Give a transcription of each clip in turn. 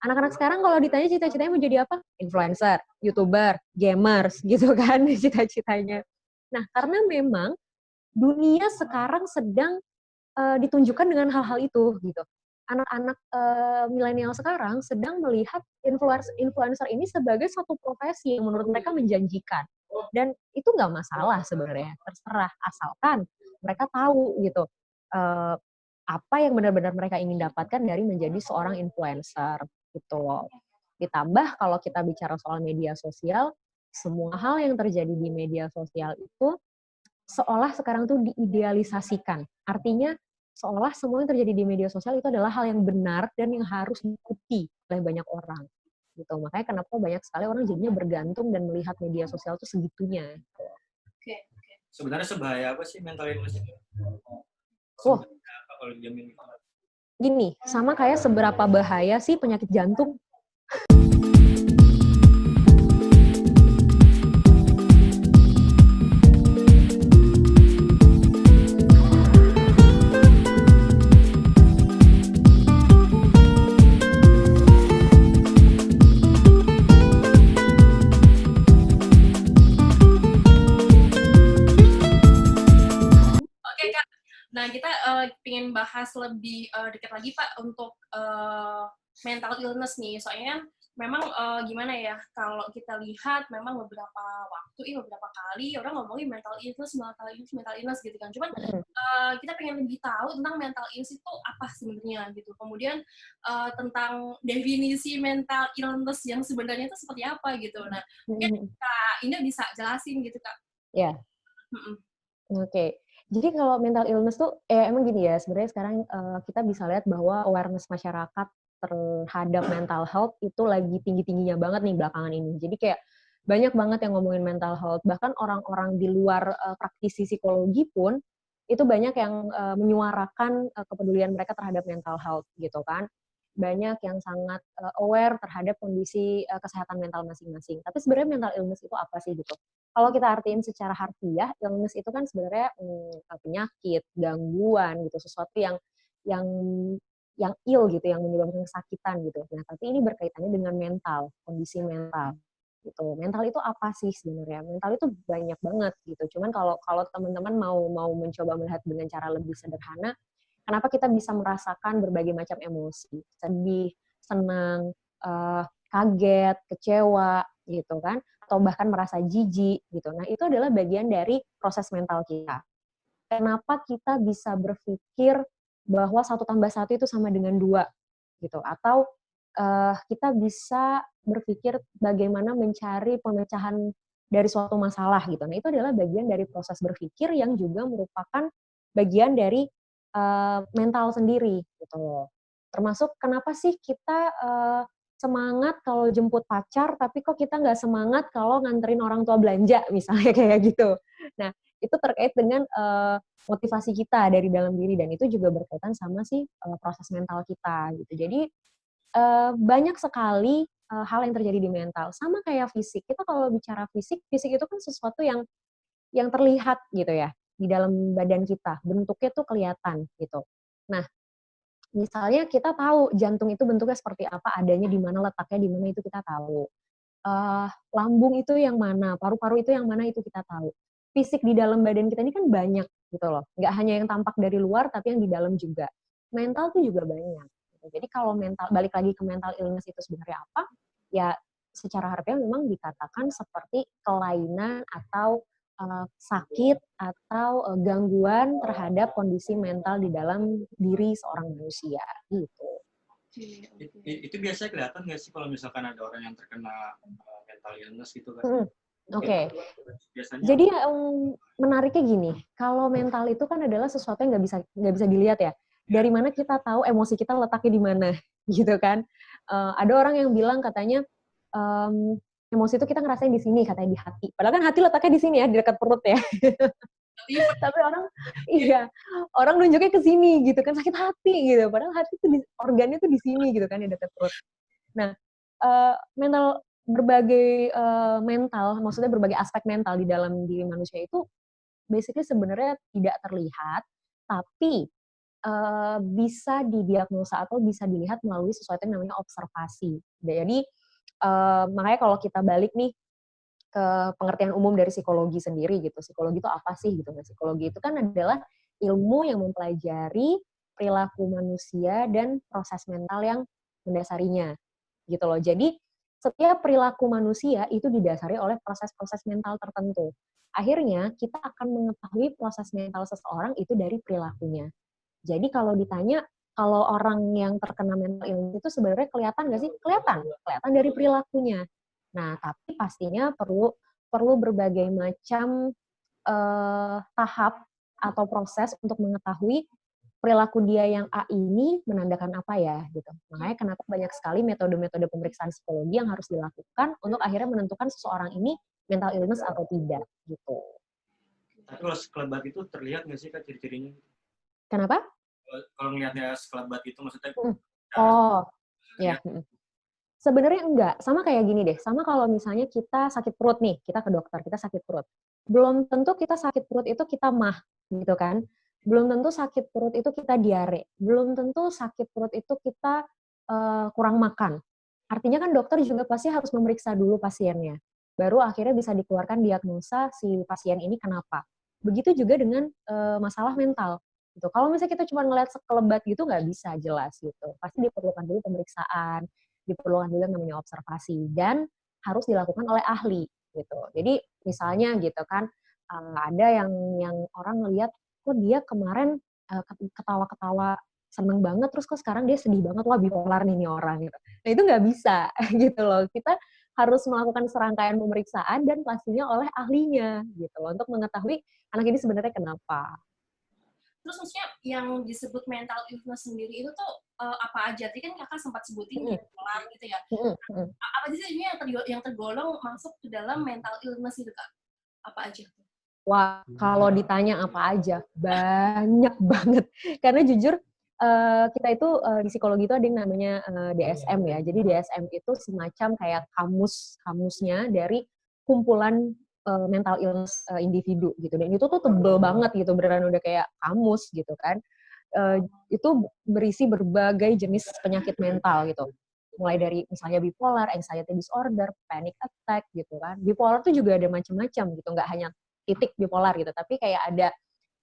Anak-anak sekarang kalau ditanya cita-citanya mau jadi apa? Influencer, YouTuber, gamers gitu kan cita-citanya. Nah, karena memang dunia sekarang sedang ditunjukkan dengan hal-hal itu gitu. Anak-anak milenial sekarang sedang melihat influencer ini sebagai satu profesi yang menurut mereka menjanjikan. Dan itu nggak masalah sebenarnya, terserah asalkan mereka tahu gitu eh, apa yang benar-benar mereka ingin dapatkan dari menjadi seorang influencer gitu loh. Ditambah kalau kita bicara soal media sosial, semua hal yang terjadi di media sosial itu seolah sekarang tuh diidealisasikan. Artinya seolah semua yang terjadi di media sosial itu adalah hal yang benar dan yang harus diikuti oleh banyak orang. Gitu. Makanya kenapa banyak sekali orang jadinya bergantung dan melihat media sosial itu segitunya. Oke. Sebenarnya sebahaya apa sih mental illness itu? Oh, Apa kalau dijamin? gini, sama kayak seberapa bahaya sih penyakit jantung. Oke Kak, nah kita ingin bahas lebih dekat lagi Pak untuk mental illness nih. Soalnya kan memang gimana ya, kalau kita lihat memang beberapa waktu, beberapa kali orang ngomongin mental illness gitu kan. Cuman kita pengen lebih tahu tentang mental illness itu apa sebenarnya gitu. Kemudian tentang definisi mental illness yang sebenarnya itu seperti apa gitu. Nah, mungkin Kak Indah bisa jelasin gitu Kak. Ya, oke. Jadi kalau mental illness tuh, emang gini ya, sebenarnya sekarang kita bisa lihat bahwa awareness masyarakat terhadap mental health itu lagi tinggi-tingginya banget nih belakangan ini. Jadi kayak banyak banget yang ngomongin mental health, bahkan orang-orang di luar praktisi psikologi pun itu banyak yang menyuarakan kepedulian mereka terhadap mental health gitu kan. Banyak yang sangat aware terhadap kondisi kesehatan mental masing-masing. Tapi sebenarnya mental illness itu apa sih gitu? Kalau kita artiin secara harfiah, illness itu kan sebenarnya penyakit, gangguan gitu, sesuatu yang yang ill gitu, yang menyebabkan kesakitan gitu. Nah, tapi ini berkaitannya dengan mental, kondisi mental gitu. Mental itu apa sih sebenarnya? Mental itu banyak banget gitu. Cuman kalau kalau teman-teman mau mencoba melihat dengan cara lebih sederhana, kenapa kita bisa merasakan berbagai macam emosi, sedih, senang, kaget, kecewa gitu kan, atau bahkan merasa jijik gitu. Nah, itu adalah bagian dari proses mental kita. Kenapa kita bisa berpikir bahwa 1+1 itu sama dengan 2 gitu, atau kita bisa berpikir bagaimana mencari pemecahan dari suatu masalah gitu. Nah, itu adalah bagian dari proses berpikir yang juga merupakan bagian dari mental sendiri gitu loh. Termasuk kenapa sih kita semangat kalau jemput pacar, tapi kok kita nggak semangat kalau nganterin orang tua belanja, misalnya kayak gitu. Nah, itu terkait dengan motivasi kita dari dalam diri, dan itu juga berkaitan sama sih proses mental kita gitu. Jadi banyak sekali hal yang terjadi di mental. Sama kayak fisik. Kita kalau bicara fisik, fisik itu kan sesuatu yang terlihat gitu ya di dalam badan kita. Bentuknya tuh kelihatan gitu. Nah, misalnya kita tahu jantung itu bentuknya seperti apa, adanya di mana, letaknya di mana, itu kita tahu. Lambung itu yang mana, paru-paru itu yang mana, itu kita tahu. Fisik di dalam badan kita ini kan banyak gitu loh. Nggak hanya yang tampak dari luar, tapi yang di dalam juga. Mental tuh juga banyak. Gitu. Jadi kalau mental, balik lagi ke mental illness itu sebenarnya apa? Ya secara harfiah memang dikatakan seperti kelainan atau sakit atau gangguan terhadap kondisi mental di dalam diri seorang manusia gitu. Itu biasanya kelihatan nggak sih kalau misalkan ada orang yang terkena mental illness gitu kan? Oke. Biasanya. Jadi menariknya gini, kalau mental itu kan adalah sesuatu yang nggak bisa dilihat ya. Dari mana kita tahu emosi kita letaknya di mana, gitu kan? Ada orang yang bilang katanya emosi itu kita ngerasain di sini, katanya di hati. Padahal kan hati letaknya di sini ya, di dekat perut ya. Tapi orang nunjuknya ke sini gitu kan, sakit hati gitu. Padahal hati itu organnya tuh di sini gitu kan, di dekat perut. Nah, berbagai mental, maksudnya berbagai aspek mental di dalam diri manusia itu basically sebenarnya tidak terlihat, tapi bisa didiagnosa atau bisa dilihat melalui sesuatu yang namanya observasi. Jadi, makanya kalau kita balik nih ke pengertian umum dari psikologi sendiri gitu. Psikologi itu apa sih gitu? Nah, psikologi itu kan adalah ilmu yang mempelajari perilaku manusia dan proses mental yang mendasarinya gitu loh. Jadi setiap perilaku manusia itu didasari oleh proses-proses mental tertentu. Akhirnya kita akan mengetahui proses mental seseorang itu dari perilakunya. Jadi kalau ditanya kalau orang yang terkena mental illness itu sebenarnya kelihatan nggak sih? Kelihatan, kelihatan dari perilakunya. Nah, tapi pastinya perlu perlu berbagai macam tahap atau proses untuk mengetahui perilaku dia yang A ini menandakan apa ya gitu. Makanya kenapa banyak sekali metode-metode pemeriksaan psikologi yang harus dilakukan untuk akhirnya menentukan seseorang ini mental illness atau tidak gitu. Tapi kalau sekelebat itu terlihat nggak sih Kak ciri-cirinya? Kenapa? Kalau ngelihatnya sekelebat itu maksudnya Oh, ya. Sebenarnya enggak, sama kayak gini deh, sama kalau misalnya kita sakit perut nih, kita ke dokter, kita sakit perut. Belum tentu kita sakit perut itu kita mah, gitu kan. Belum tentu sakit perut itu kita diare, belum tentu sakit perut itu kita kurang makan. Artinya kan dokter juga pasti harus memeriksa dulu pasiennya, baru akhirnya bisa dikeluarkan diagnosa si pasien ini kenapa. Begitu juga dengan masalah mental. Gitu. Kalau misalnya kita cuma ngeliat sekelebat gitu nggak bisa jelas gitu. Pasti diperlukan dulu pemeriksaan, diperlukan juga yang namanya observasi dan harus dilakukan oleh ahli gitu. Jadi misalnya gitu kan ada yang orang ngelihat kok dia kemarin ketawa-ketawa seneng banget terus kok sekarang dia sedih banget, wah bipolar nih orang gitu. Nah itu nggak bisa gitu loh. Kita harus melakukan serangkaian pemeriksaan dan pastinya oleh ahlinya gitu loh untuk mengetahui anak ini sebenarnya kenapa. Terus maksudnya yang disebut mental illness sendiri itu tuh apa aja? Tadi kan kakak sempat sebutin bipolar gitu ya. Apa aja sih yang tergolong masuk ke dalam mental illness itu kak? Apa aja? Wah, kalau ditanya apa aja, banyak banget. Karena jujur, kita itu di psikologi itu ada yang namanya DSM ya. Jadi DSM itu semacam kayak kamusnya dari kumpulan mental illness individu gitu. Dan itu tuh tebel banget gitu, beneran udah kayak kamus gitu kan. Itu berisi berbagai jenis penyakit mental gitu. Mulai dari misalnya bipolar, anxiety disorder, panic attack gitu kan. Bipolar tuh juga ada macam-macam gitu, nggak hanya titik bipolar gitu, tapi kayak ada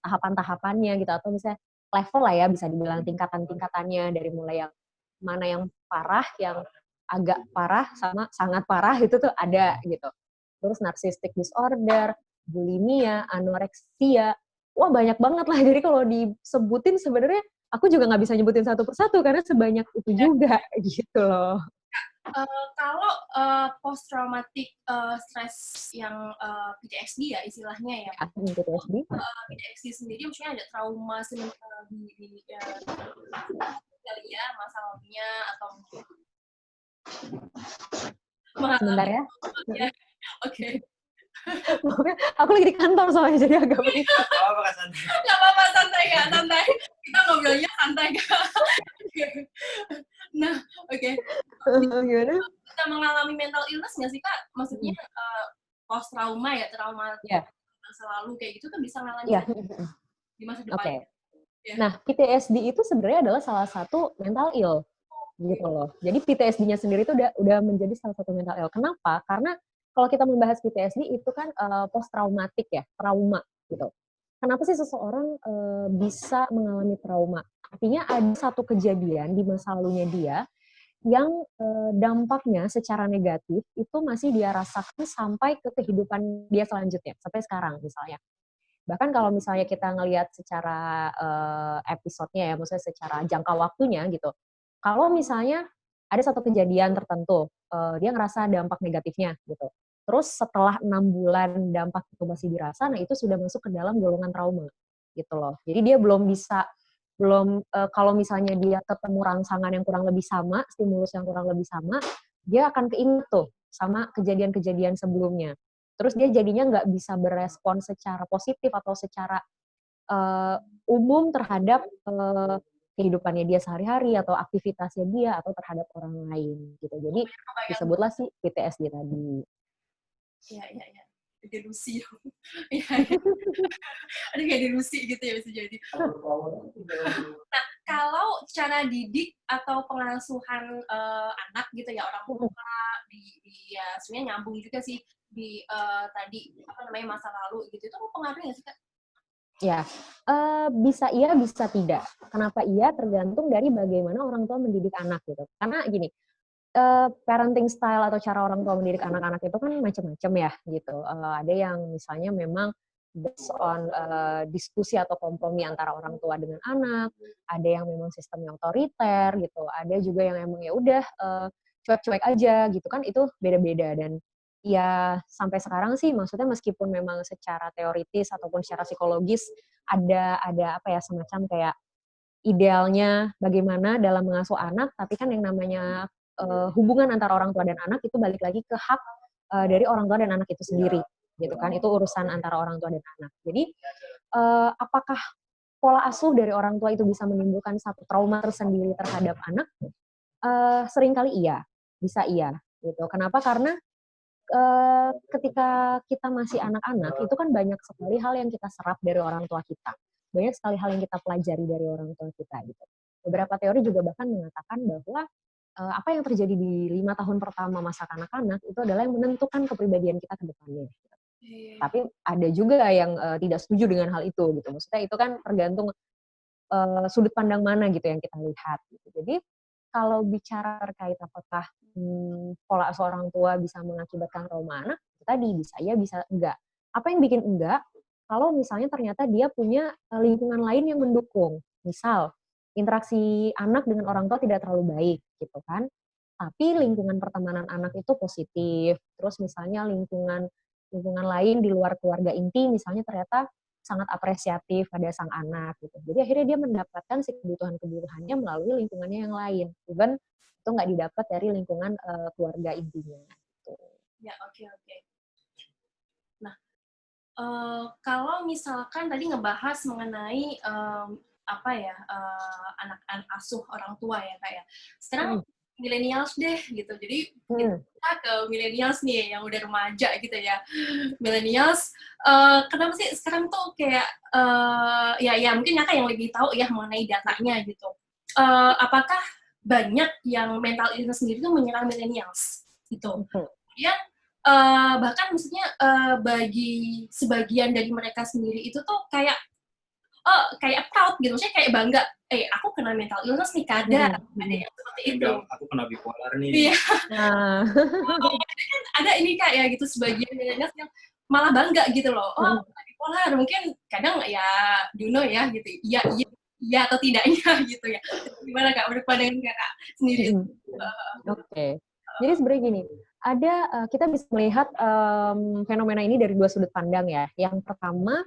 tahapan-tahapannya gitu, atau misalnya level lah ya, bisa dibilang tingkatan-tingkatannya dari mulai yang mana yang parah, yang agak parah, sama sangat parah itu tuh ada gitu. Terus narcissistic disorder, bulimia, anoreksia, wah banyak banget lah. Jadi kalau disebutin sebenarnya aku juga nggak bisa nyebutin satu persatu karena sebanyak itu juga gitu loh. Kalau post traumatic stress yang PTSD ya istilahnya ya. PTSD. PTSD sendiri maksudnya ada trauma di kali ya masa lalunya atau Sebentar ya. Oke. Aku lagi di kantor soalnya jadi agak berisik. Gak apa-apa, santai Kak, santai. Kita ngobrolnya santai Kak. Nah, oke. Gimana? Kita mengalami mental illness nggak sih Kak? Maksudnya post trauma ya, trauma masa lalu kayak gitu kan bisa ngalamin di masa depan. Oke. Nah, PTSD itu sebenarnya adalah salah satu mental ill gitu loh. Jadi PTSD-nya sendiri itu udah menjadi salah satu mental ill. Kenapa? Karena kalau kita membahas PTSD itu kan post traumatik ya, trauma gitu. Kenapa sih seseorang bisa mengalami trauma? Artinya ada satu kejadian di masa lalunya dia yang dampaknya secara negatif itu masih dia rasakan sampai ke kehidupan dia selanjutnya, sampai sekarang misalnya. Bahkan kalau misalnya kita ngelihat secara episodenya ya, maksudnya secara jangka waktunya gitu. Kalau misalnya ada satu kejadian tertentu, dia ngerasa dampak negatifnya gitu. Terus setelah 6 bulan dampak itu masih dirasa, nah itu sudah masuk ke dalam golongan trauma gitu loh. Jadi dia belum kalau misalnya dia ketemu rangsangan yang kurang lebih sama, stimulus yang kurang lebih sama, dia akan keinget tuh sama kejadian-kejadian sebelumnya. Terus dia jadinya nggak bisa berespon secara positif atau secara umum terhadap kehidupannya dia sehari-hari atau aktivitasnya dia atau terhadap orang lain gitu. Jadi disebutlah sih PTSD tadi. Iya. delusi. Iya, iya. Ada kayak delusi gitu ya bisa jadi. Nah, kalau cara didik atau pengasuhan anak gitu ya orang tua ya sebenarnya nyambung juga sih di tadi apa namanya masa lalu gitu itu mempengaruhi nggak sih Kak? Ya, bisa iya, bisa tidak. Kenapa iya? Tergantung dari bagaimana orang tua mendidik anak gitu. Karena gini, parenting style atau cara orang tua mendidik anak-anak itu kan macam-macam ya gitu. Ada yang misalnya memang based on diskusi atau kompromi antara orang tua dengan anak, ada yang memang sistemnya otoriter gitu, ada juga yang emang ya udah cuek-cuek aja gitu kan itu beda-beda dan ya sampai sekarang sih maksudnya meskipun memang secara teoritis ataupun secara psikologis ada apa ya semacam kayak idealnya bagaimana dalam mengasuh anak, tapi kan yang namanya hubungan antara orang tua dan anak itu balik lagi ke hak dari orang tua dan anak itu sendiri, gitu kan? Itu urusan antara orang tua dan anak. Jadi apakah pola asuh dari orang tua itu bisa menimbulkan satu trauma tersendiri terhadap anak? Seringkali iya, bisa iya, gitu. Kenapa? Karena ketika kita masih anak-anak itu kan banyak sekali hal yang kita serap dari orang tua kita. Banyak sekali hal yang kita pelajari dari orang tua kita gitu. Beberapa teori juga bahkan mengatakan bahwa apa yang terjadi di 5 tahun pertama masa kanak-kanak itu adalah yang menentukan kepribadian kita ke depannya. Gitu. Tapi ada juga yang tidak setuju dengan hal itu gitu. Maksudnya itu kan tergantung sudut pandang mana gitu yang kita lihat. Gitu. Jadi kalau bicara terkait apakah pola asuh orang tua bisa mengakibatkan trauma anak, tadi bisa ya bisa enggak. Apa yang bikin enggak? Kalau misalnya ternyata dia punya lingkungan lain yang mendukung. Misal, interaksi anak dengan orang tua tidak terlalu baik gitu kan. Tapi lingkungan pertemanan anak itu positif. Terus misalnya lingkungan lingkungan lain di luar keluarga inti misalnya ternyata sangat apresiatif pada sang anak gitu. Jadi akhirnya dia mendapatkan si kebutuhan-kebutuhannya melalui lingkungannya yang lain. Even itu nggak didapat dari lingkungan keluarga intinya. Gitu. Ya, oke, oke. Nah, kalau misalkan tadi ngebahas mengenai apa ya anak-anak asuh orang tua ya Kak ya. Sekarang millennials deh gitu. Jadi kita ke millennials nih yang udah remaja gitu ya. Millennials kenapa sih sekarang tuh kayak ya mungkin Kakak yang lebih tahu ya mengenai datanya gitu. Apakah banyak yang mental illness sendiri tuh menyerang millennials gitu. Kemudian bahkan maksudnya bagi sebagian dari mereka sendiri itu tuh kayak kayak proud gitu, maksudnya kayak bangga, aku kena mental illness nih kadang, ada yang seperti itu. Aku kena bipolar nih. Iya. Ada ini Kak ya gitu sebagian millennials yang malah bangga gitu loh, aku kena bipolar, mungkin kadang ya you know ya gitu, iya atau tidaknya gitu ya. Gimana Kak menurut pandangan Kakak sendiri? Oke. Jadi sebenarnya gini, kita bisa melihat fenomena ini dari dua sudut pandang ya. Yang pertama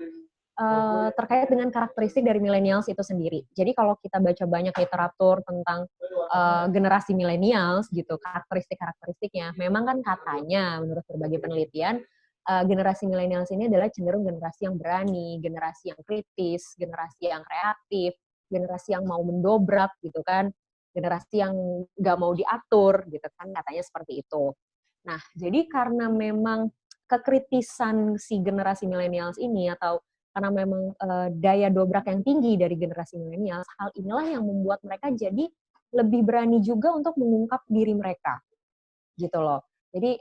terkait dengan karakteristik dari millennials itu sendiri. Jadi kalau kita baca banyak literatur tentang generasi millennials gitu, karakteristiknya, memang kan katanya menurut berbagai penelitian generasi millennials ini adalah cenderung generasi yang berani, generasi yang kritis, generasi yang kreatif, generasi yang mau mendobrak gitu kan, generasi yang nggak mau diatur gitu kan, katanya seperti itu. Nah, jadi karena memang kekritisan si generasi millennials ini atau karena memang daya dobrak yang tinggi dari generasi milenial, hal inilah yang membuat mereka jadi lebih berani juga untuk mengungkap diri mereka, gitu loh. Jadi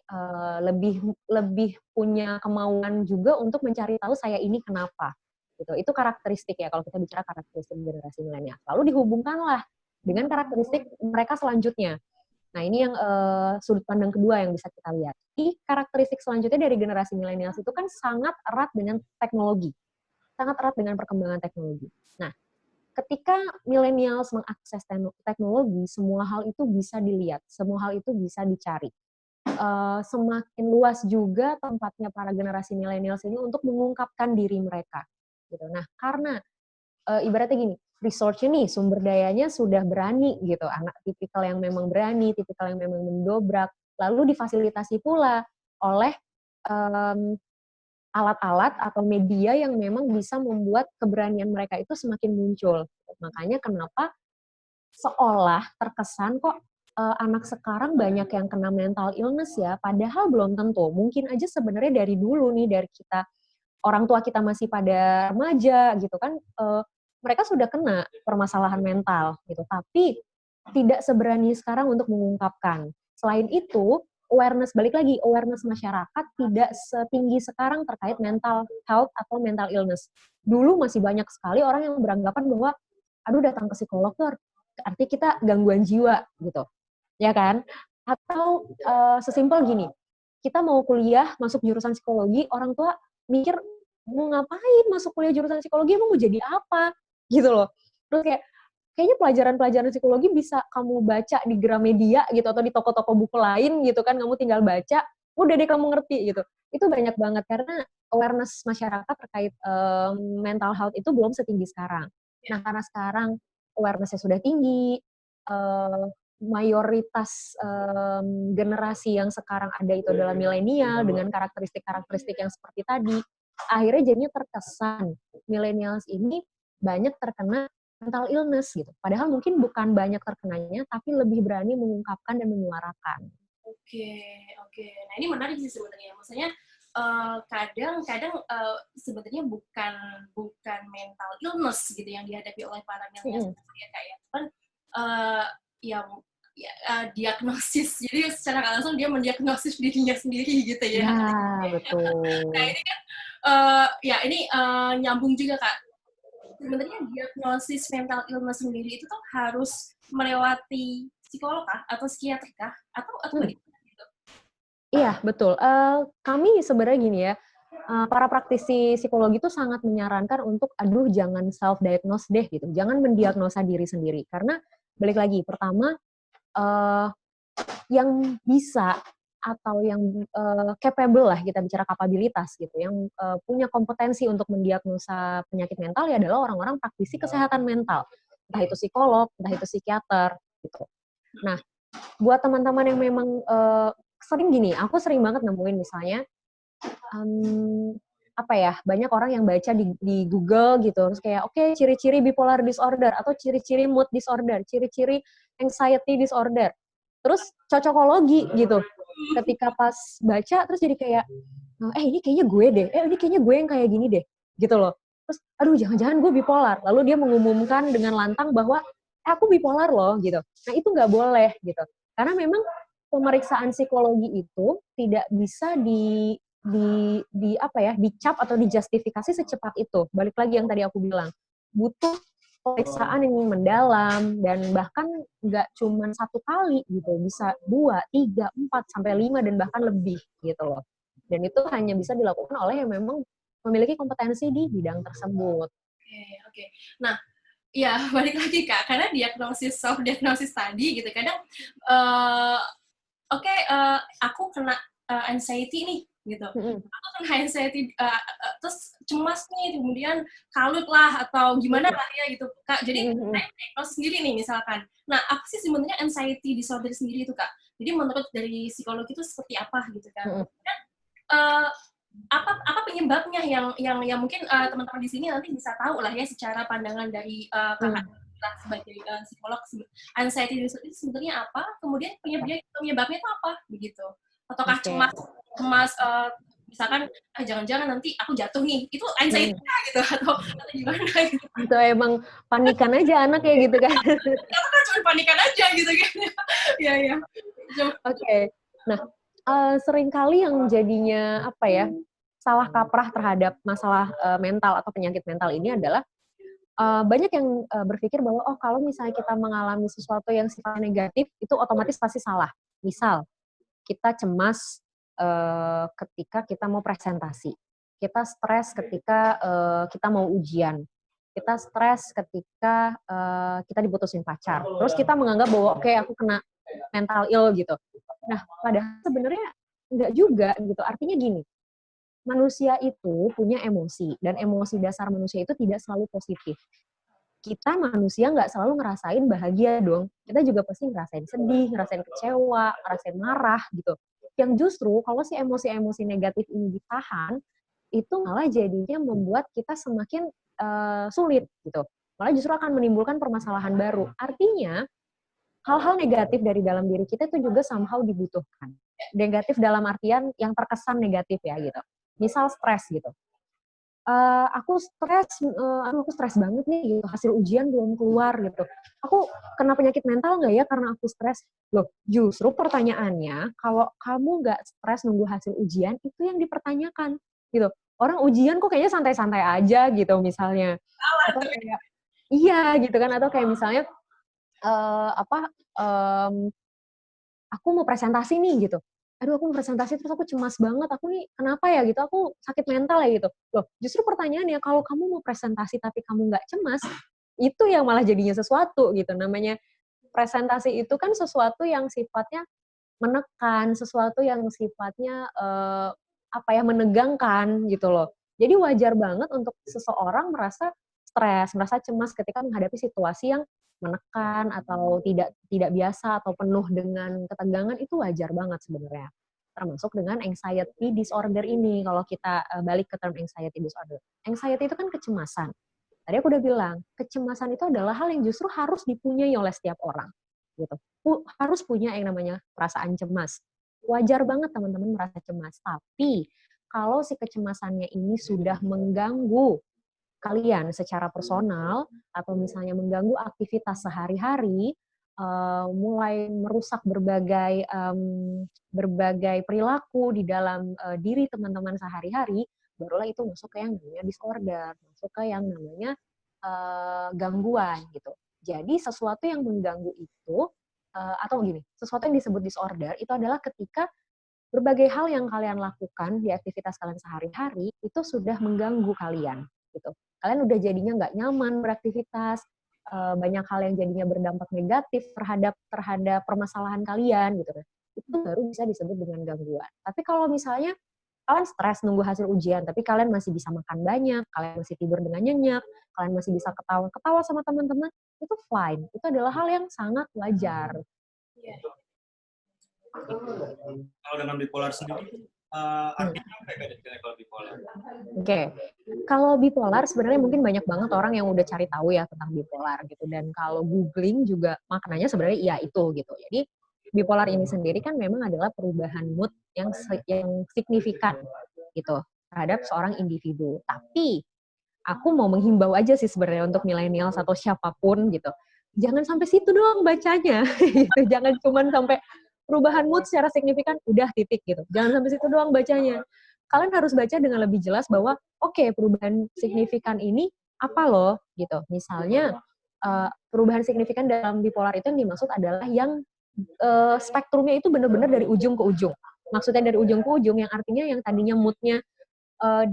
lebih punya kemauan juga untuk mencari tahu saya ini kenapa, gitu. Itu karakteristik ya kalau kita bicara karakteristik generasi milenial. Lalu dihubungkanlah dengan karakteristik mereka selanjutnya. Nah ini yang sudut pandang kedua yang bisa kita lihat. Karakteristik selanjutnya dari generasi milenial itu kan sangat erat dengan teknologi. Sangat erat dengan perkembangan teknologi. Nah, ketika millennials mengakses teknologi, semua hal itu bisa dilihat, semua hal itu bisa dicari. Semakin luas juga tempatnya para generasi millennials ini untuk mengungkapkan diri mereka. Gitu. Nah, karena ibaratnya gini, resource nih, sumber dayanya sudah berani gitu, anak tipikal yang memang berani, tipikal yang memang mendobrak, lalu difasilitasi pula oleh alat-alat atau media yang memang bisa membuat keberanian mereka itu semakin muncul. Makanya kenapa seolah terkesan kok anak sekarang banyak yang kena mental illness ya, padahal belum tentu. Mungkin aja sebenarnya dari dulu nih, dari kita, orang tua kita masih pada remaja gitu kan, mereka sudah kena permasalahan mental gitu, tapi tidak seberani sekarang untuk mengungkapkan. Selain itu, awareness, balik lagi, awareness masyarakat tidak setinggi sekarang terkait mental health atau mental illness. Dulu masih banyak sekali orang yang beranggapan bahwa, aduh datang ke psikolog tuh arti kita gangguan jiwa gitu, ya kan? Atau sesimpel gini, kita mau kuliah masuk jurusan psikologi, orang tua mikir mau ngapain masuk kuliah jurusan psikologi, emang mau jadi apa gitu loh. Terus kayak kayaknya pelajaran-pelajaran psikologi bisa kamu baca di Gramedia gitu atau di toko-toko buku lain gitu kan, kamu tinggal baca, udah deh kamu ngerti gitu. Itu banyak banget karena awareness masyarakat terkait mental health itu belum setinggi sekarang. Nah, karena sekarang awareness-nya sudah tinggi, mayoritas generasi yang sekarang ada itu adalah milenial dengan karakteristik-karakteristik yang seperti tadi, akhirnya jadinya terkesan millennials ini banyak terkena mental illness gitu. Padahal mungkin bukan banyak terkenanya, tapi lebih berani mengungkapkan dan menyuarakan. Oke, oke. Nah ini menarik sih sebenarnya. Maksudnya kadang-kadang sebenarnya bukan mental illness gitu yang dihadapi oleh para milenial ya kak ya. Kan yang diagnosis. Jadi secara nggak langsung dia mendiagnosis dirinya sendiri gitu ya. Ya, betul. Nah ini kan ini nyambung juga kak. Sebenarnya diagnosis mental illness sendiri itu tuh harus melewati psikolog kah? Atau psikiater kah? Atau bagaimana gitu? Iya, betul. Kami sebenarnya gini ya, para praktisi psikologi itu sangat menyarankan untuk, aduh jangan self-diagnose deh gitu, jangan mendiagnosa diri sendiri. Karena balik lagi, pertama, yang bisa atau yang capable lah, kita bicara kapabilitas gitu, yang punya kompetensi untuk mendiagnosa penyakit mental ya adalah orang-orang praktisi kesehatan mental, entah itu psikolog, entah itu psikiater gitu. Nah, buat teman-teman yang memang sering gini, aku sering banget nemuin misalnya banyak orang yang baca di Google gitu, terus kayak oke, ciri-ciri bipolar disorder atau ciri-ciri mood disorder, ciri-ciri anxiety disorder. Terus cocokologi gitu. Ketika pas baca terus jadi kayak ini kayaknya gue deh. Ini kayaknya gue yang kayak gini deh. Gitu loh. Terus aduh jangan-jangan gue bipolar. Lalu dia mengumumkan dengan lantang bahwa aku bipolar loh gitu. Nah, itu nggak boleh gitu. Karena memang pemeriksaan psikologi itu tidak bisa dicap atau dijustifikasi secepat itu. Balik lagi yang tadi aku bilang. Butuh pemeriksaan yang mendalam dan bahkan nggak cuma 1 kali gitu, bisa 2, 3, 4 sampai 5 dan bahkan lebih gitu loh. Dan itu hanya bisa dilakukan oleh yang memang memiliki kompetensi di bidang tersebut. Oke. Nah, ya balik lagi Kak, karena self diagnosis tadi gitu kadang aku kena anxiety nih gitu. Aku kena anxiety terus cemas nih, kemudian kalut lah atau gimana lah ya gitu Kak. Jadi saya diagnosis sendiri nih misalkan. Nah, apa sih sebenarnya anxiety disorder sendiri itu Kak? Jadi menurut dari psikolog itu seperti apa gitu kan? Apa penyebabnya yang mungkin teman-teman di sini nanti bisa tahu lah ya secara pandangan dari kakak sebagai psikolog, anxiety disorder itu sebenarnya apa, kemudian penyebabnya itu apa begitu, ataukah cemas misalkan jangan-jangan nanti aku jatuh nih, itu anxiety gitu atau gimana gitu, atau emang panikan aja anak ya gitu kan. atau kan cuma panikan aja gitu kan. Ya. Oke. Nah, seringkali yang jadinya salah kaprah terhadap masalah mental atau penyakit mental ini adalah banyak yang berpikir bahwa kalau misalnya kita mengalami sesuatu yang sifatnya negatif itu otomatis pasti salah. Misal kita cemas ketika kita mau presentasi, kita stres ketika kita mau ujian, kita stres ketika kita diputusin pacar. Terus kita menganggap bahwa oke, aku kena mental ill gitu. Nah, padahal sebenarnya enggak juga gitu. Artinya gini, manusia itu punya emosi, dan emosi dasar manusia itu tidak selalu positif. Kita manusia nggak selalu ngerasain bahagia dong. Kita juga pasti ngerasain sedih, ngerasain kecewa, ngerasain marah gitu. Yang justru kalau si emosi-emosi negatif ini ditahan, itu malah jadinya membuat kita semakin sulit gitu. Malah justru akan menimbulkan permasalahan baru. Artinya, hal-hal negatif dari dalam diri kita itu juga somehow dibutuhkan. Negatif dalam artian yang terkesan negatif ya gitu. Misal stres gitu. Aku stres, aduh aku stres banget nih gitu, hasil ujian belum keluar gitu. Aku kena penyakit mental nggak ya karena aku stres? Loh, justru pertanyaannya, kalau kamu nggak stres nunggu hasil ujian, itu yang dipertanyakan gitu. Orang ujian kok kayaknya santai-santai aja gitu misalnya. Atau kayak, iya gitu kan, atau kayak misalnya, apa, aku mau presentasi nih gitu. Aduh aku mau presentasi terus aku cemas banget, aku nih kenapa ya gitu, aku sakit mental ya gitu. Loh justru pertanyaannya kalau kamu mau presentasi tapi kamu nggak cemas, itu yang malah jadinya sesuatu gitu. Namanya presentasi itu kan sesuatu yang sifatnya menekan, sesuatu yang sifatnya, apa ya, menegangkan gitu loh. Jadi wajar banget untuk seseorang merasa stres, merasa cemas ketika menghadapi situasi yang menekan atau tidak tidak biasa atau penuh dengan ketegangan, itu wajar banget sebenarnya. Termasuk dengan anxiety disorder ini, kalau kita, balik ke term anxiety disorder. Anxiety itu kan kecemasan. Tadi aku udah bilang, kecemasan itu adalah hal yang justru harus dipunyai oleh setiap orang, gitu. Harus punya yang namanya perasaan cemas. Wajar banget teman-teman merasa cemas, tapi kalau si kecemasannya ini sudah mengganggu kalian secara personal atau misalnya mengganggu aktivitas sehari-hari, mulai merusak berbagai perilaku di dalam diri teman-teman sehari-hari, barulah itu masuk ke yang namanya disorder, masuk ke yang namanya gangguan gitu. Jadi sesuatu yang mengganggu itu atau gini, sesuatu yang disebut disorder itu adalah ketika berbagai hal yang kalian lakukan di aktivitas kalian sehari-hari itu sudah mengganggu kalian gitu. Kalian udah jadinya nggak nyaman beraktivitas, banyak hal yang jadinya berdampak negatif terhadap permasalahan kalian gitu kan. Itu baru bisa disebut dengan gangguan. Tapi kalau misalnya kalian stres nunggu hasil ujian, tapi kalian masih bisa makan banyak, kalian masih tidur dengan nyenyak, kalian masih bisa ketawa-ketawa sama teman-teman, itu fine. Itu adalah hal yang sangat wajar. Iya. Kalau dengan bipolar sendiri, artinya apa ya Kak, kalau bipolar? Oke, kalau bipolar sebenarnya mungkin banyak banget orang yang udah cari tahu ya tentang bipolar gitu, dan kalau googling juga maknanya sebenarnya iya itu gitu. Jadi bipolar ini sendiri kan memang adalah perubahan mood yang signifikan gitu terhadap seorang individu. Tapi aku mau menghimbau aja sih sebenarnya untuk milenial atau siapapun gitu. Jangan sampai situ doang bacanya gitu. Jangan cuman sampai perubahan mood secara signifikan udah titik gitu. Jangan sampai situ doang bacanya. Kalian harus baca dengan lebih jelas bahwa oke, perubahan signifikan ini apa loh gitu. Misalnya perubahan signifikan dalam bipolar itu yang dimaksud adalah yang spektrumnya itu benar-benar dari ujung ke ujung. Maksudnya dari ujung ke ujung yang artinya yang tadinya moodnya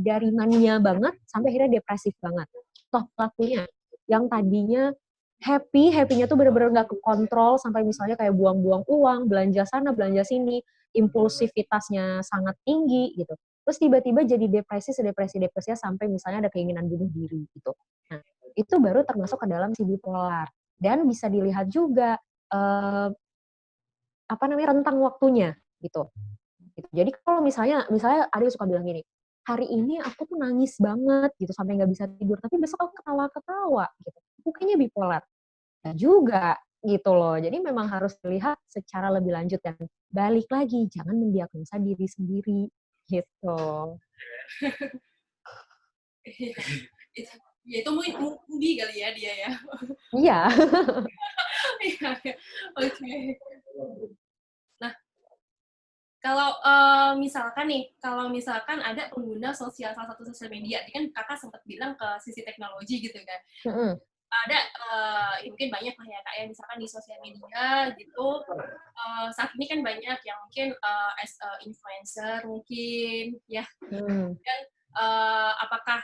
dari mania banget sampai akhirnya depresif banget. Toh pelakunya yang tadinya happy-nya tuh bener-bener nggak kekontrol sampai misalnya kayak buang-buang uang, belanja sana, belanja sini, impulsivitasnya sangat tinggi gitu. Terus tiba-tiba jadi depresinya sampai misalnya ada keinginan bunuh diri gitu. Nah, itu baru termasuk ke dalam si bipolar. Dan bisa dilihat juga rentang waktunya gitu. Jadi kalau misalnya ada yang suka bilang gini, hari ini aku tuh nangis banget gitu sampai nggak bisa tidur, tapi besok aku ketawa-ketawa gitu. Aku kayaknya bipolar. Nah juga gitu loh. Jadi memang harus dilihat secara lebih lanjut dan balik lagi jangan mendiagnosa diri sendiri gitu. Ya itu moody kali ya dia ya. Iya. Oke. Nah, kalau misalkan ada pengguna salah satu sosial media, tadi kan kakak sempat bilang ke sisi teknologi gitu kan. Ada mungkin banyak lah ya kak ya, misalkan di sosial media gitu, saat ini kan banyak yang mungkin as a influencer mungkin ya, dan apakah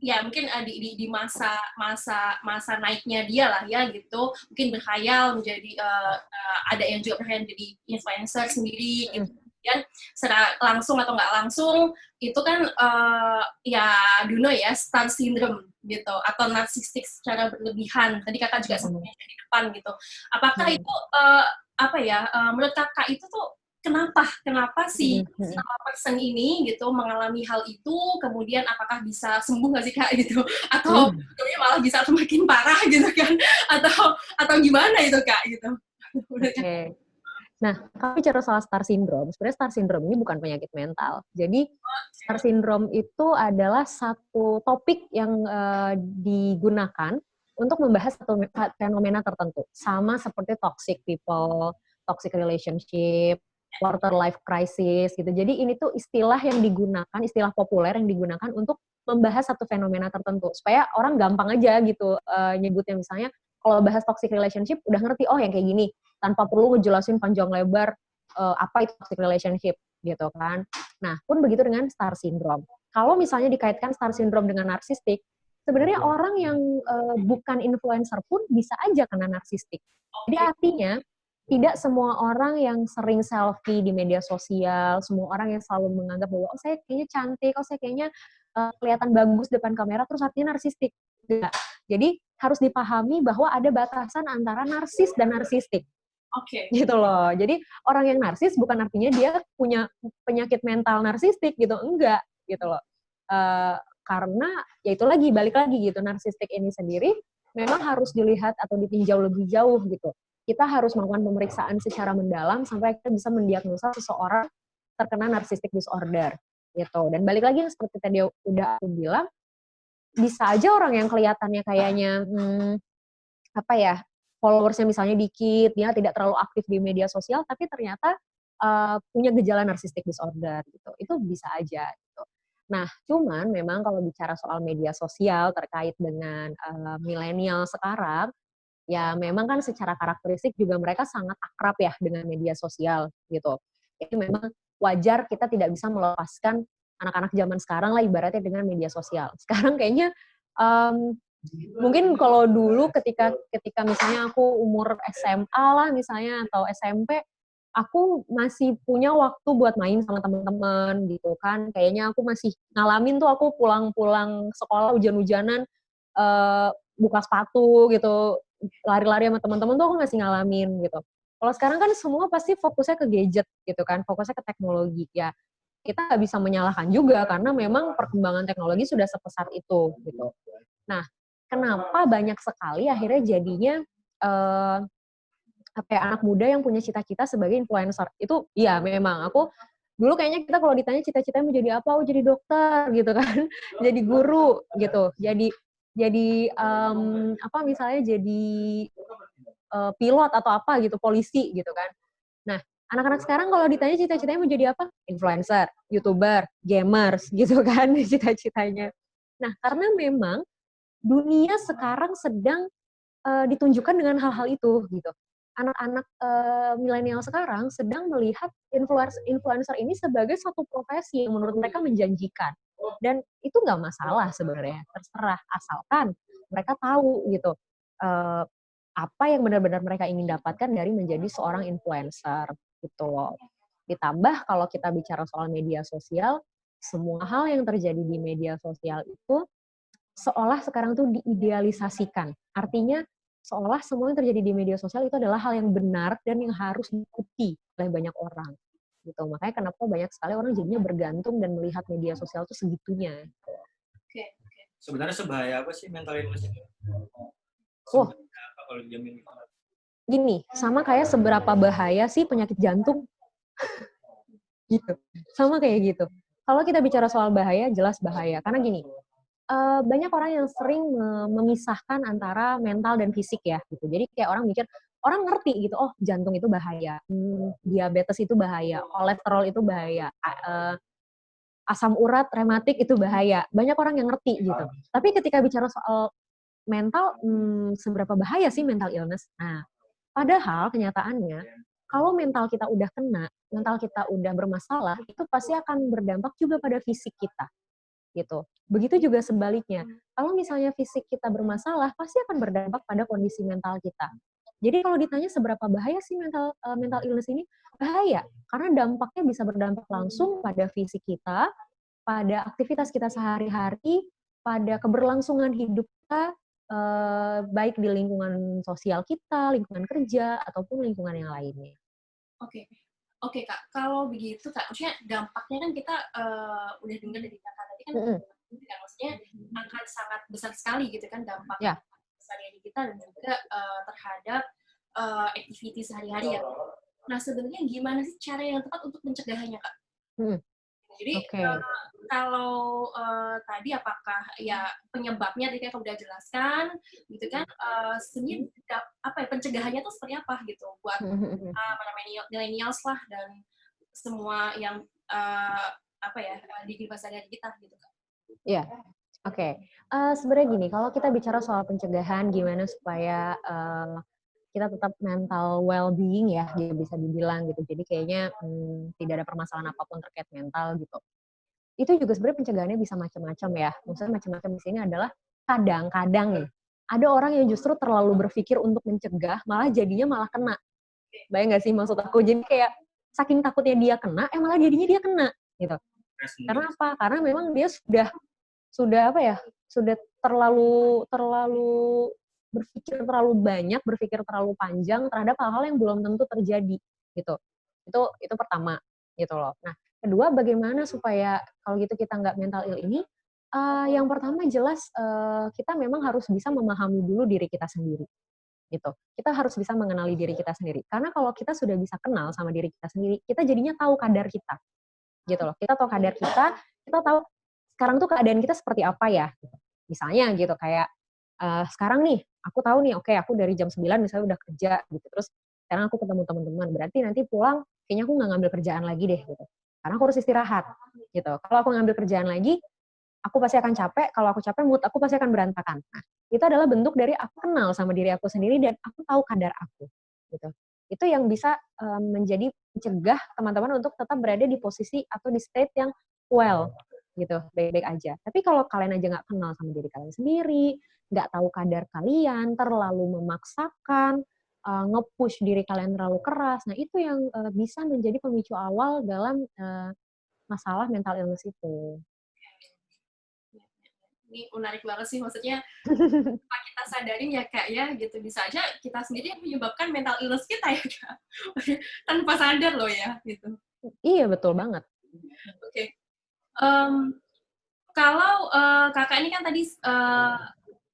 ya mungkin di masa naiknya dia lah ya gitu, mungkin berkhayal menjadi ada yang juga berkhayal jadi influencer sendiri gitu. Dan secara langsung atau nggak langsung itu kan ya star syndrome gitu atau narsistik secara berlebihan. Tadi kakak juga sebutnya di depan gitu. Apakah itu menurut kakak itu tuh kenapa si person ini gitu mengalami hal itu, kemudian apakah bisa sembuh nggak sih kak gitu, atau malah bisa semakin parah gitu kan, atau gimana itu Kak gitu. Oke. Nah, kalau bicara soal star syndrome, sebenarnya star syndrome ini bukan penyakit mental. Jadi star syndrome itu adalah satu topik yang digunakan untuk membahas satu fenomena tertentu. Sama seperti toxic people, toxic relationship, quarter life crisis gitu. Jadi ini tuh istilah yang digunakan, istilah populer yang digunakan untuk membahas satu fenomena tertentu. Supaya orang gampang aja gitu nyebutnya, misalnya kalau bahas toxic relationship udah ngerti, oh yang kayak gini, tanpa perlu ngejelasin panjang lebar apa itu toxic relationship gitu kan. Nah, pun begitu dengan star syndrome. Kalau misalnya dikaitkan star syndrome dengan narsistik, sebenarnya orang yang bukan influencer pun bisa aja kena narsistik. Jadi artinya tidak semua orang yang sering selfie di media sosial, semua orang yang selalu menganggap bahwa oh saya kayaknya cantik, oh saya kayaknya kelihatan bagus depan kamera, terus artinya narsistik. Enggak. Jadi harus dipahami bahwa ada batasan antara narsis dan narsistik. Oke. Gitu loh. Jadi orang yang narsis bukan artinya dia punya penyakit mental narsistik gitu, enggak gitu loh. Karena ya itu lagi, balik lagi gitu, narsistik ini sendiri memang harus dilihat atau ditinjau lebih jauh gitu. Kita harus melakukan pemeriksaan secara mendalam sampai kita bisa mendiagnosa seseorang terkena narcissistic disorder gitu. Dan balik lagi yang seperti tadi udah aku bilang, bisa aja orang yang kelihatannya kayaknya apa ya, followersnya misalnya dikit, dia tidak terlalu aktif di media sosial, tapi ternyata punya gejala narcissistic disorder gitu. Itu bisa aja gitu. Nah, cuman memang kalau bicara soal media sosial terkait dengan milenial sekarang, ya memang kan secara karakteristik juga mereka sangat akrab ya dengan media sosial gitu. Jadi memang wajar kita tidak bisa melepaskan anak-anak zaman sekarang lah ibaratnya dengan media sosial. Sekarang kayaknya mungkin kalau dulu ketika misalnya aku umur SMA lah misalnya atau SMP, aku masih punya waktu buat main sama teman-teman gitu kan. Kayaknya aku masih ngalamin tuh aku pulang-pulang sekolah hujan-hujanan buka sepatu gitu, lari-lari sama teman-teman tuh aku masih ngalamin gitu. Kalau sekarang kan semua pasti fokusnya ke gadget gitu kan, fokusnya ke teknologi ya. Kita nggak bisa menyalahkan juga karena memang perkembangan teknologi sudah sepesat itu gitu. Nah, kenapa banyak sekali akhirnya jadinya apa ya, anak muda yang punya cita-cita sebagai influencer. Itu iya memang aku dulu kayaknya kita kalau ditanya cita-citanya mau jadi apa, oh jadi dokter gitu kan, jadi guru gitu, jadi apa misalnya jadi pilot atau apa gitu, polisi gitu kan. Nah, anak-anak sekarang kalau ditanya cita-citanya mau jadi apa? Influencer, YouTuber, gamers gitu kan cita-citanya. Nah, karena memang dunia sekarang sedang ditunjukkan dengan hal-hal itu gitu. Anak-anak milenial sekarang sedang melihat influencer ini sebagai satu profesi yang menurut mereka menjanjikan. Dan itu nggak masalah sebenarnya, terserah asalkan mereka tahu gitu apa yang benar-benar mereka ingin dapatkan dari menjadi seorang influencer gitu loh. Ditambah kalau kita bicara soal media sosial, semua hal yang terjadi di media sosial itu seolah sekarang tuh diidealisasikan. Artinya seolah semua yang terjadi di media sosial itu adalah hal yang benar dan yang harus diikuti oleh banyak orang. Gitu. Makanya kenapa banyak sekali orang jadinya bergantung dan melihat media sosial itu segitunya. Oke. Sebenarnya sebahaya apa sih mental illness itu? Wah, Apa kalau dijamin? gini, sama kayak seberapa bahaya sih penyakit jantung. Gitu. Sama kayak gitu. Kalau kita bicara soal bahaya, jelas bahaya. Karena gini, banyak orang yang sering memisahkan antara mental dan fisik ya gitu. Jadi kayak orang mikir, orang ngerti gitu, oh jantung itu bahaya, diabetes itu bahaya, kolesterol itu bahaya, asam urat, rematik itu bahaya. Banyak orang yang ngerti gitu. Tapi ketika bicara soal mental, seberapa bahaya sih mental illness? Nah, padahal kenyataannya, kalau mental kita udah kena, mental kita udah bermasalah, itu pasti akan berdampak juga pada fisik kita gitu. Begitu juga sebaliknya. Kalau misalnya fisik kita bermasalah, pasti akan berdampak pada kondisi mental kita. Jadi kalau ditanya seberapa bahaya sih mental illness ini, bahaya. Karena dampaknya bisa berdampak langsung pada fisik kita, pada aktivitas kita sehari-hari, pada keberlangsungan hidup kita, baik di lingkungan sosial kita, lingkungan kerja, ataupun lingkungan yang lainnya. Oke. Oke, Kak. Kalau begitu, Kak, maksudnya dampaknya kan kita udah dengar dari Kakak tadi kan, maksudnya akan sangat besar sekali gitu kan dampaknya. Ya. sehari-hari kita dan juga terhadap activity sehari-hari ya. Nah, sebenarnya gimana sih cara yang tepat untuk mencegahannya, Kak? Jadi kalau tadi apakah ya penyebabnya tadi kamu udah jelaskan, gitu kan? Sebenarnya apa ya pencegahannya tuh seperti apa gitu buat apa namanya millennials lah dan semua yang apa ya di kehidupan sehari-hari kita gitu kan? Iya, oke. Sebenarnya gini, kalau kita bicara soal pencegahan, gimana supaya kita tetap mental well-being ya, bisa dibilang gitu. Jadi kayaknya tidak ada permasalahan apapun terkait mental gitu. Itu juga sebenarnya pencegahannya bisa macam-macam ya. Maksudnya macam-macam di sini adalah kadang-kadang nih, ada orang yang justru terlalu berpikir untuk mencegah, malah jadinya malah kena. Bayang nggak sih maksud aku? Jadi kayak saking takutnya dia kena, malah jadinya dia kena gitu. Karena apa? Karena memang dia sudah apa ya? Sudah terlalu berpikir terlalu banyak, berpikir terlalu panjang terhadap hal-hal yang belum tentu terjadi gitu. Itu pertama gitu loh. Nah, kedua bagaimana supaya kalau gitu kita nggak mental ill ini? Yang pertama jelas kita memang harus bisa memahami dulu diri kita sendiri gitu. Kita harus bisa mengenali diri kita sendiri. Karena kalau kita sudah bisa kenal sama diri kita sendiri, kita jadinya tahu kadar kita. Gitu loh. Kita tahu kadar kita tahu sekarang tuh keadaan kita seperti apa ya. Gitu. Misalnya gitu kayak sekarang nih, aku tahu nih, oke, aku dari jam 9 misalnya udah kerja gitu. Terus sekarang aku ketemu teman-teman, berarti nanti pulang kayaknya aku nggak ngambil kerjaan lagi deh gitu. Karena aku harus istirahat gitu. Kalau aku ngambil kerjaan lagi, aku pasti akan capek, kalau aku capek mood aku pasti akan berantakan. Nah, itu adalah bentuk dari aku kenal sama diri aku sendiri dan aku tahu kadar aku gitu. Itu yang bisa menjadi mencegah teman-teman untuk tetap berada di posisi atau di state yang well gitu, baik-baik aja. Tapi kalau kalian aja nggak kenal sama diri kalian sendiri, nggak tahu kadar kalian, terlalu memaksakan, nge-push diri kalian terlalu keras, nah itu yang bisa menjadi pemicu awal dalam masalah mental illness itu. Ini menarik banget sih, maksudnya apa kita sadarin ya Kak ya, gitu. Bisa aja kita sendiri yang menyebabkan mental illness kita ya Kak. Tanpa sadar loh ya, gitu. Iya, betul banget. Oke. Kalau kakak ini kan tadi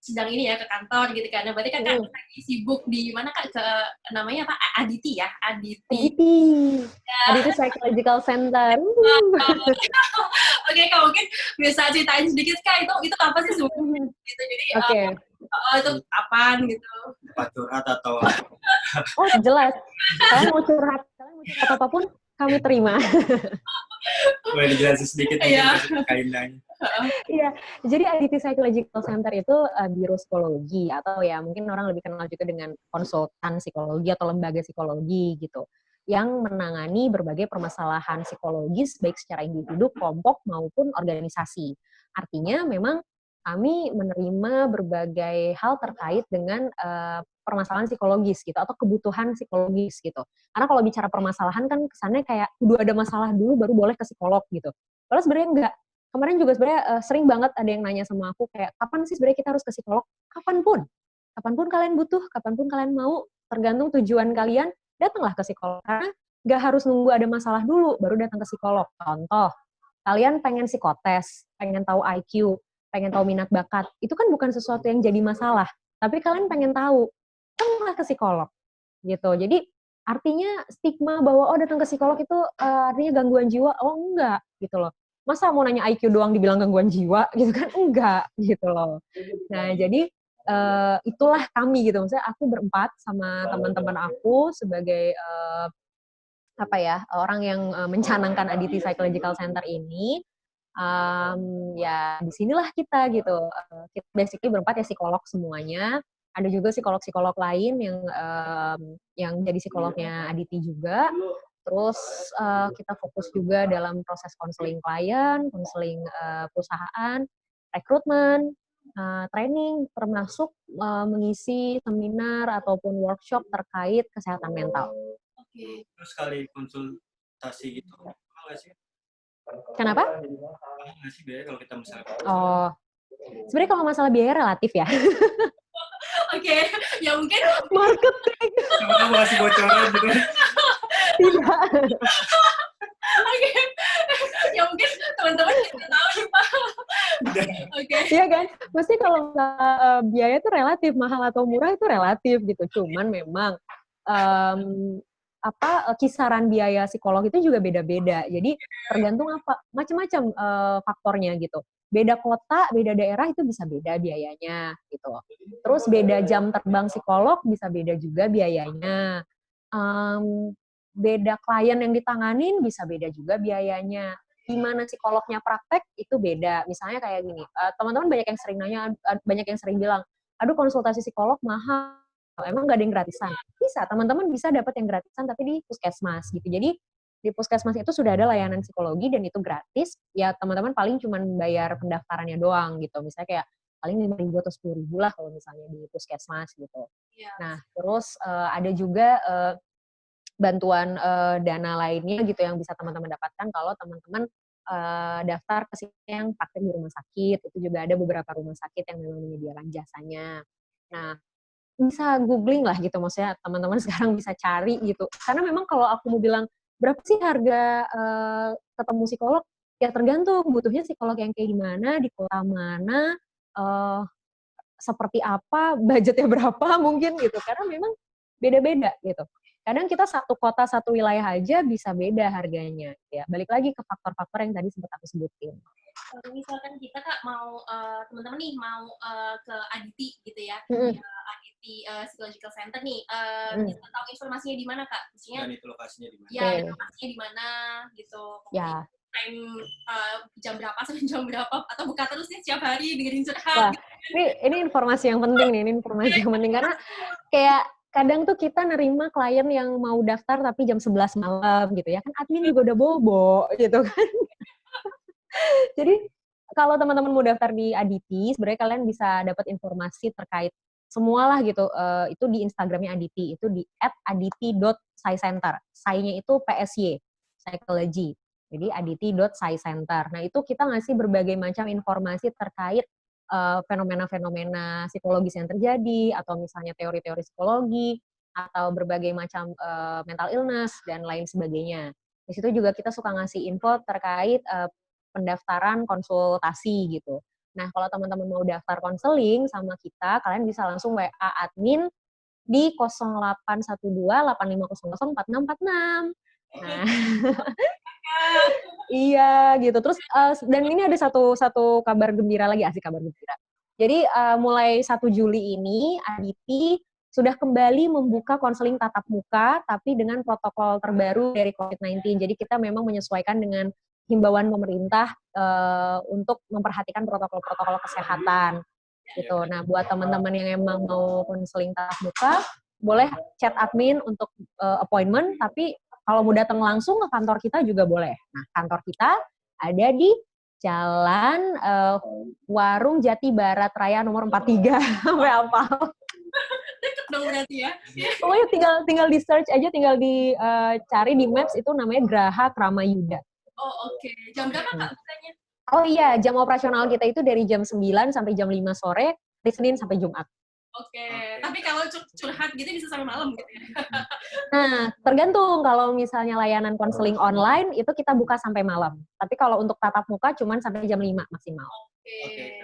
sedang ini ya ke kantor gitu kan, berarti kakak lagi sibuk di mana Kak? Ke namanya apa? Aditi ya? Aditi Psychological Center. Oke, kalau mungkin bisa ceritain sedikit Kak, itu apa sih sebenarnya? Gitu. Jadi itu apaan gitu? Curhat atau Oh, jelas. Kalian mau curhat apapun kami terima. boleh dijelasin sedikit kaitannya. Iya, jadi Aditi Psychological Center itu biro psikologi atau ya mungkin orang lebih kenal juga dengan konsultan psikologi atau lembaga psikologi gitu, yang menangani berbagai permasalahan psikologis baik secara individu, kelompok maupun organisasi. Artinya memang kami menerima berbagai hal terkait dengan permasalahan psikologis gitu atau kebutuhan psikologis gitu. Karena kalau bicara permasalahan kan kesannya kayak udah ada masalah dulu baru boleh ke psikolog gitu. Padahal sebenarnya enggak. Kemarin juga sebenarnya sering banget ada yang nanya sama aku kayak kapan sih sebenarnya kita harus ke psikolog? Kapanpun kalian butuh, kapanpun kalian mau, tergantung tujuan kalian, datanglah ke psikolog. Karena nggak harus nunggu ada masalah dulu baru datang ke psikolog. Contoh, kalian pengen psikotes, pengen tahu IQ, pengen tahu minat bakat, itu kan bukan sesuatu yang jadi masalah, tapi kalian pengen tahu, datanglah ke psikolog gitu. Jadi artinya stigma bahwa datang ke psikolog itu artinya gangguan jiwa, enggak gitu loh. Masa mau nanya IQ doang dibilang gangguan jiwa gitu kan, enggak gitu loh. Nah jadi itulah kami gitu, maksudnya aku berempat sama teman-teman aku sebagai orang yang mencanangkan Aditi Psychological Center ini. Ya disinilah kita gitu, kita basically berempat ya psikolog semuanya. Ada juga psikolog-psikolog lain yang jadi psikolognya Aditi juga. Terus kita fokus juga dalam proses konseling klien, konseling perusahaan, rekrutmen, training, termasuk mengisi seminar ataupun workshop terkait kesehatan mental. Oke. Terus kali konsultasi gitu, nggak sih? Kenapa? Nggak sih biaya kalau kita misalnya? Oh, sebenarnya kalau masalah biaya relatif ya. Oke, ya mungkin marketing. Kamu masih bocoran gitu. Tidak. Oke, ya mungkin teman-teman bisa tahu nih Pak. Oke. Iya kan? Mesti kalau biaya itu relatif, mahal atau murah itu relatif gitu. Cuman memang em, kisaran biaya psikolog itu juga beda-beda. Jadi tergantung macam-macam faktornya gitu. Beda kota, beda daerah itu bisa beda biayanya gitu. Terus beda jam terbang psikolog bisa beda juga biayanya. Em, Beda klien yang ditanganin bisa beda juga biayanya. Gimana psikolognya praktek itu beda. Misalnya kayak gini, teman-teman banyak yang sering nanya, banyak yang sering bilang, aduh konsultasi psikolog mahal, emang nggak ada yang gratisan? Bisa, teman-teman bisa dapat yang gratisan tapi di puskesmas gitu. Jadi di puskesmas itu sudah ada layanan psikologi dan itu gratis. Ya teman-teman paling cuma bayar pendaftarannya doang gitu. Misalnya kayak paling 5.000 atau 10.000 lah kalau misalnya di puskesmas gitu. Iya. Nah terus ada juga bantuan dana lainnya gitu yang bisa teman-teman dapatkan kalau teman-teman daftar ke sini yang praktek di rumah sakit. Itu juga ada beberapa rumah sakit yang memang menyediakan jasanya. Nah, bisa googling lah gitu, maksudnya teman-teman sekarang bisa cari gitu. Karena memang kalau aku mau bilang berapa sih harga ketemu psikolog, ya tergantung butuhnya psikolog yang kayak gimana, di kota mana, uh, seperti apa, budgetnya berapa mungkin gitu. Karena memang beda-beda gitu. Kadang kita satu kota, satu wilayah aja bisa beda harganya. Ya, balik lagi ke faktor-faktor yang tadi sempat aku sebutin. Kalau misalkan kita Kak mau teman-teman nih mau ke Aditi gitu ya. Aditi Psychological Center nih. Bisa tahu informasinya di mana Kak? Maksudnya Dan itu lokasinya di mana? ya, lokasinya di mana gitu. Ya. Time jam berapa sampai jam berapa atau buka terus nih setiap hari dengerin curhat. Wah, gitu. ini informasi yang penting nih, ini informasi yang penting karena kayak kadang tuh kita nerima klien yang mau daftar tapi jam 11 malam gitu ya kan, admin juga udah bobo gitu kan. Jadi kalau teman-teman mau daftar di Aditi, sebenarnya kalian bisa dapat informasi terkait semualah gitu. Itu di Instagramnya Aditi, itu di @aditi.psycenter. Sai-nya itu PSY, psychology. Jadi aditi.psycenter. Nah itu kita ngasih berbagai macam informasi terkait fenomena-fenomena psikologis yang terjadi, atau misalnya teori-teori psikologi, atau berbagai macam mental illness, dan lain sebagainya. Di situ juga kita suka ngasih info terkait pendaftaran konsultasi gitu. Nah, kalau teman-teman mau daftar konseling sama kita, kalian bisa langsung WA admin di 0812-8500-4646. Nah, iya gitu. Terus dan ini ada satu kabar gembira lagi, asik kabar gembira. Jadi mulai 1 Juli ini Aditi sudah kembali membuka konseling tatap muka tapi dengan protokol terbaru dari COVID-19. Jadi kita memang menyesuaikan dengan himbauan pemerintah untuk memperhatikan protokol-protokol kesehatan gitu. Nah, buat teman-teman yang emang mau konseling tatap muka, boleh chat admin untuk appointment, tapi kalau mau datang langsung ke kantor kita juga boleh. Nah, kantor kita ada di Jalan Warung Jati Barat Raya nomor 43. Sampai apa? Deket dong berarti ya. Pokoknya tinggal di search aja, tinggal dicari di Maps, itu namanya Graha Kramayuda. Oh, oke. Jam berapa Kak bukanya? Oh iya, jam operasional kita itu dari jam 9 sampai jam 5 sore, dari Senin sampai Jumat. Oke. Tapi kalau curhat gitu bisa sampai malam gitu ya? Nah, tergantung. Kalau misalnya layanan konseling online, itu kita buka sampai malam. Tapi kalau untuk tatap muka, cuma sampai jam 5 maksimal. Oke.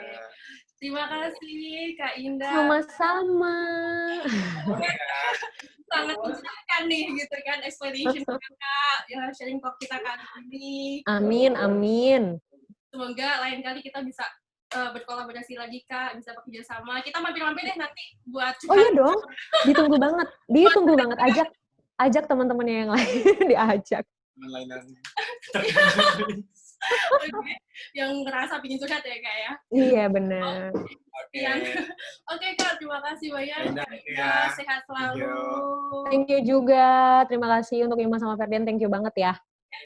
Terima kasih Kak Indah. Sama-sama. Sangat menyenangkan nih gitu kan explanation Kakak, ya sharing talk kita kali ini. Amin, amin. Semoga lain kali kita bisa berkolaborasi lagi Kak, bisa bekerja sama. Kita mampir-mampir deh nanti buat curhat. Oh iya dong, ditunggu banget. Ajak teman-temannya yang lain, diajak. Oke. Yang ngerasa pingin curhat ya Kak ya? Iya benar. Oke Kak, terima kasih banyak. Sehat selalu. Thank you juga. Terima kasih untuk Ima sama Ferdian, thank you banget ya.